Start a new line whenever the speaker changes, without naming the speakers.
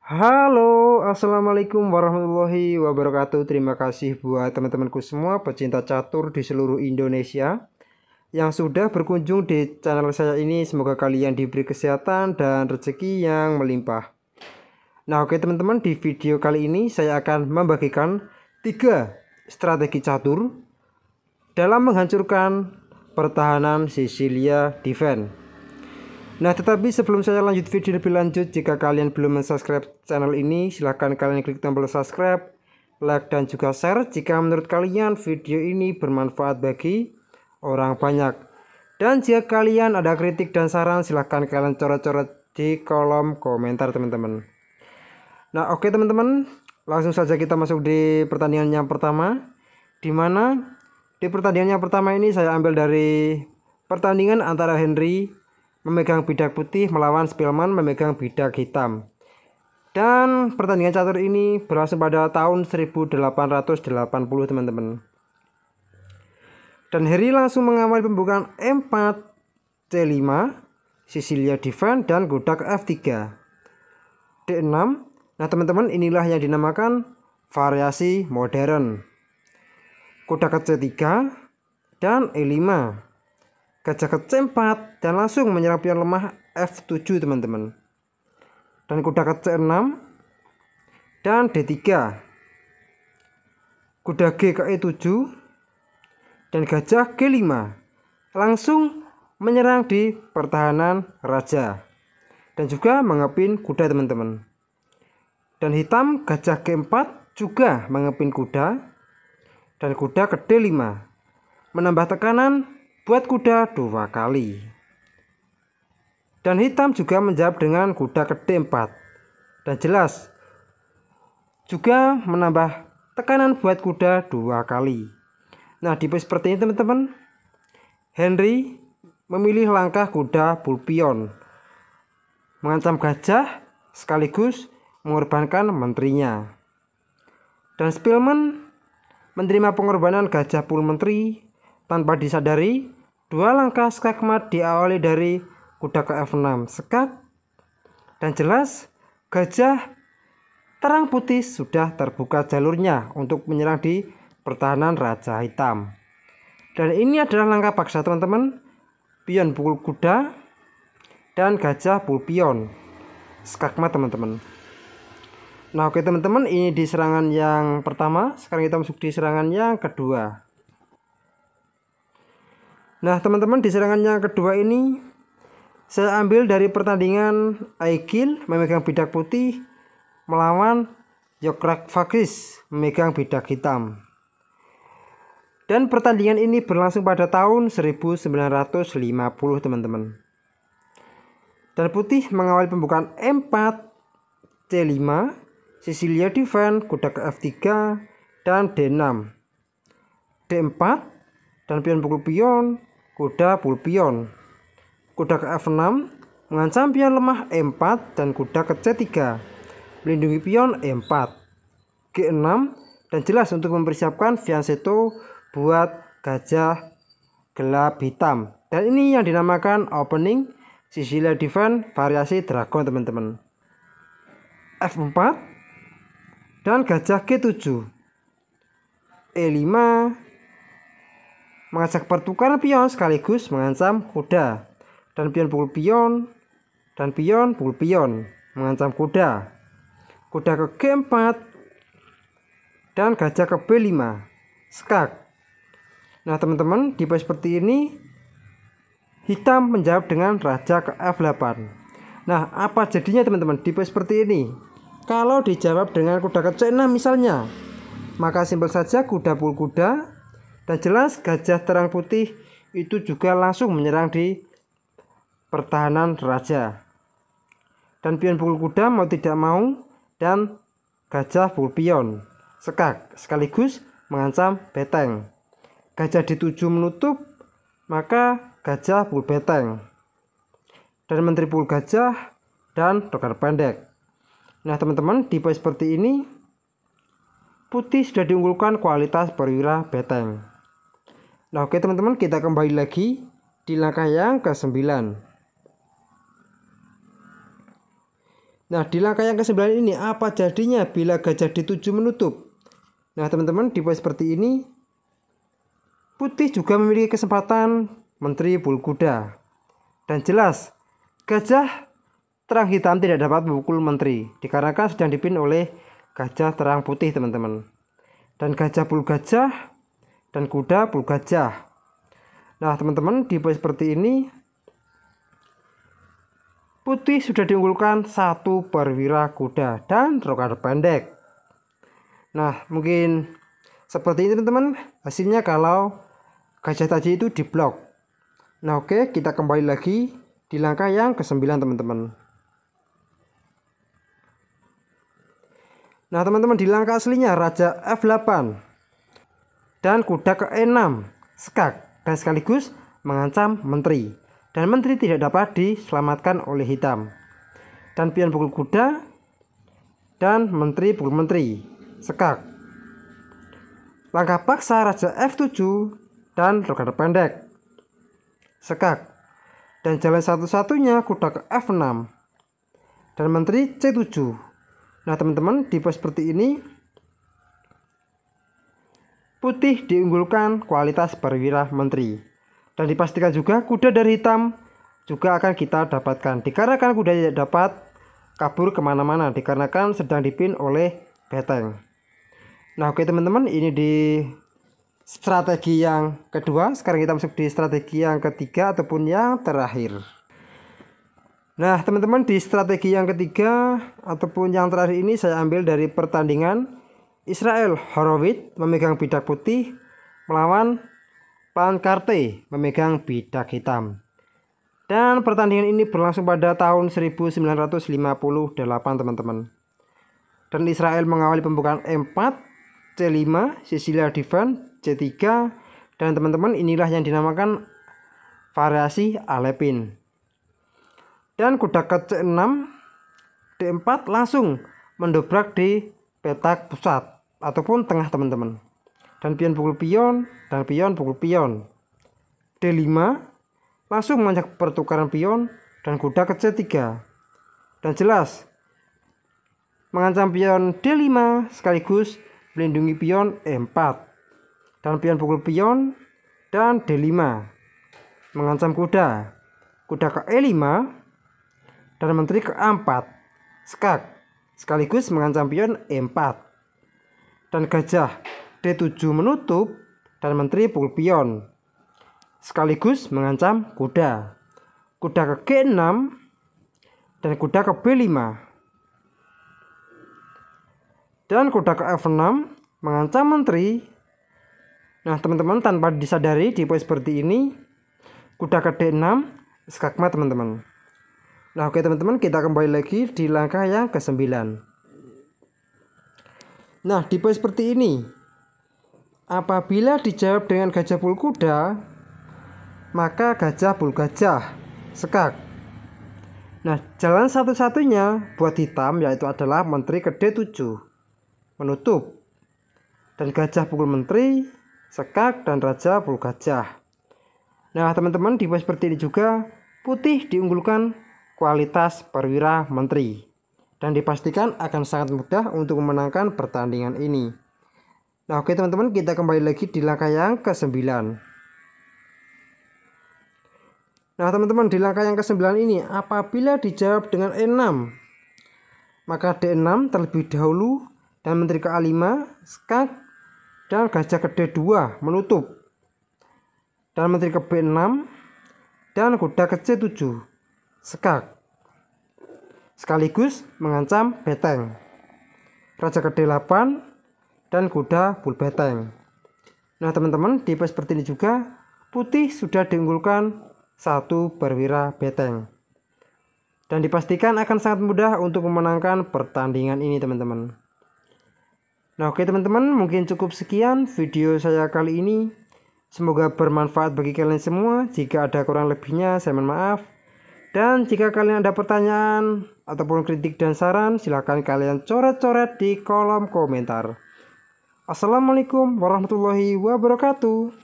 Halo, assalamualaikum warahmatullahi wabarakatuh. Terima kasih buat teman-temanku semua pecinta catur di seluruh Indonesia yang sudah berkunjung di channel saya ini. Semoga kalian diberi kesehatan dan rezeki yang melimpah. Nah, oke teman-teman, di video kali ini saya akan membagikan 3 strategi catur dalam menghancurkan pertahanan Sisilia Defense. Nah, tetapi sebelum saya lanjut video lebih lanjut, jika kalian belum subscribe channel ini, silahkan kalian klik tombol subscribe, like, dan juga share jika menurut kalian video ini bermanfaat bagi orang banyak. Dan jika kalian ada kritik dan saran, silahkan kalian coret-coret di kolom komentar teman-teman. Nah, oke teman-teman, langsung saja kita masuk di pertandingan yang pertama, dimana di pertandingan yang pertama ini saya ambil dari pertandingan antara Henry memegang bidak putih melawan Spillman memegang bidak hitam. Dan pertandingan catur ini berlangsung pada tahun 1880 teman-teman. Dan Henry langsung mengawali pembukaan E4, C5, Sisilia Defense, dan kuda ke F3, D6. Nah teman-teman, inilah yang dinamakan variasi modern. Kuda ke C3 dan E5, gajah ke C4, dan langsung menyerang pion lemah F7 teman-teman. Dan kuda ke C6 dan D3, kuda G ke E7, dan gajah G5, langsung menyerang di pertahanan raja dan juga mengepin kuda teman-teman. Dan hitam gajah G4 juga mengepin kuda, dan kuda ke D5 menambah tekanan buat kuda 2 kali. Dan hitam juga menjawab dengan kuda ke D4, dan jelas juga menambah tekanan buat kuda 2 kali. Nah, di posisi seperti ini teman-teman, Henry memilih langkah kuda bull pion, mengancam gajah sekaligus mengorbankan menterinya. Dan Spillman menerima pengorbanan gajah full menteri tanpa disadari. 2 langkah skakmat diawali dari kuda ke F6 skak, dan jelas gajah terang putih sudah terbuka jalurnya untuk menyerang di pertahanan raja hitam. Dan ini adalah langkah paksa teman-teman, pion pukul kuda dan gajah pukul pion skakmat teman-teman. Nah oke teman-teman, ini di serangan yang pertama. Sekarang kita masuk di serangan yang kedua. Nah teman-teman, di serangan yang kedua ini saya ambil dari pertandingan Aigil memegang bidak putih melawan Yokrak Fakris memegang bidak hitam. Dan pertandingan ini berlangsung pada tahun 1950 teman-teman. Dan putih mengawali pembukaan E4, C5, Sisilia Defense, kuda ke F3, dan D6, D4, dan pion pukul pion, kuda pukul pion. Kuda ke F6 mengancam pion lemah E4 dan kuda ke C3 melindungi pion E4, G6, dan jelas untuk mempersiapkan fianchetto buat gajah gelap hitam. Dan ini yang dinamakan opening Sisilia Defense variasi dragon teman-teman. F4 dan gajah G7, E5 mengajak pertukaran pion sekaligus mengancam kuda, dan pion pukul pion dan pion pukul pion mengancam kuda. Kuda ke G4 dan gajah ke B5 skak. Nah teman-teman, di posisi seperti ini hitam menjawab dengan raja ke F8. Nah apa jadinya teman-teman di posisi seperti ini? Kalau dijawab dengan kuda ke C6 misalnya, maka simpel saja kuda pukul kuda, dan jelas gajah terang putih itu juga langsung menyerang di pertahanan raja. Dan pion pukul kuda mau tidak mau, dan gajah pukul pion skak sekaligus mengancam beteng. Gajah D7 menutup, maka gajah pukul beteng, dan menteri pukul gajah dan dokter pendek. Nah teman-teman, di posisi seperti ini putih sudah diunggulkan kualitas perwira beteng. Nah oke teman-teman, kita kembali lagi di langkah yang ke-9. Nah, di langkah yang ke-9 ini apa jadinya bila gajah D7 menutup? Nah, teman-teman, di poin seperti ini putih juga memiliki kesempatan menteri pukul kuda. Dan jelas, gajah terang hitam tidak dapat memukul menteri dikarenakan sedang dipimpin oleh gajah terang putih, teman-teman. Dan gajah pukul gajah dan kuda pukul gajah. Nah, teman-teman, di poin seperti ini putih sudah diunggulkan 1 perwira kuda dan rokade pendek. Nah, mungkin seperti ini teman-teman hasilnya kalau gajah tadi itu diblok. Nah, oke, kita kembali lagi di langkah yang ke-9 teman-teman. Nah, teman-teman, di langkah aslinya raja F8 dan kuda ke E6 skak dan sekaligus mengancam menteri. Dan menteri tidak dapat diselamatkan oleh hitam. Dan pion pukul kuda dan menteri pukul menteri sekak. Langkah paksa raja F7 dan rokade pendek sekak. Dan jalan satu-satunya kuda ke F6 dan menteri C7. Nah, teman-teman, di pos seperti ini putih diunggulkan kualitas perwira menteri. Dan dipastikan juga kuda dari hitam juga akan kita dapatkan. Dikarenakan kuda tidak dapat kabur kemana-mana dikarenakan sedang dipimpin oleh beteng. Nah, oke teman-teman, ini di strategi yang kedua. Sekarang kita masuk di strategi yang ketiga ataupun yang terakhir. Nah, teman-teman, di strategi yang ketiga ataupun yang terakhir ini saya ambil dari pertandingan Israel Horowitz memegang bidak putih melawan Plancarte memegang bidak hitam. Dan pertandingan ini berlangsung pada tahun 1958 teman-teman. Dan Israel mengawali pembukaan E4, C5, Sicilia defense, C3, dan teman-teman inilah yang dinamakan variasi Alepin. Dan kuda ke C6, D4 langsung mendobrak di petak pusat ataupun tengah teman-teman. Dan pion pukul pion dan pion pukul pion. D5 langsung mengajak pertukaran pion dan kuda ke C3. Dan jelas mengancam pion D5 sekaligus melindungi pion E4 dan pion pukul pion dan D5 mengancam kuda ke E5 dan menteri ke A4 skak sekaligus mengancam pion E4 dan gajah D7 menutup dan menteri pukul pion sekaligus mengancam kuda ke G6 dan kuda ke B5 dan kuda ke F6 mengancam menteri. Nah, teman-teman, tanpa disadari di poin seperti ini kuda ke D6 skakmat teman-teman. Nah, oke teman-teman, kita kembali lagi di langkah yang ke-9. Nah, di poin seperti ini apabila dijawab dengan gajah pukul kuda maka gajah pukul gajah skak. Nah, jalan satu-satunya buat hitam yaitu adalah menteri ke D7 menutup dan gajah pukul menteri skak dan raja pukul gajah. Nah, teman-teman, di poin seperti ini juga putih diunggulkan kualitas perwira menteri dan dipastikan akan sangat mudah untuk memenangkan pertandingan ini. Nah, oke teman-teman, kita kembali lagi di langkah yang ke-9. Nah, teman-teman, di langkah yang ke-9 ini apabila dijawab dengan E6 maka D6 terlebih dahulu dan menteri ke A5 skak dan gajah ke D2 menutup dan menteri ke B6 dan kuda ke C7 skak sekaligus mengancam beteng, raja ke D8 dan kuda pukul beteng. Nah, teman-teman, di poin seperti ini juga putih sudah diunggulkan 1 perwira beteng dan dipastikan akan sangat mudah untuk memenangkan pertandingan ini teman-teman. Nah, oke teman-teman, mungkin cukup sekian video saya kali ini. Semoga bermanfaat bagi kalian semua. Jika ada kurang lebihnya saya mohon maaf. Dan jika kalian ada pertanyaan ataupun kritik dan saran, silahkan kalian coret-coret di kolom komentar. Assalamualaikum warahmatullahi wabarakatuh.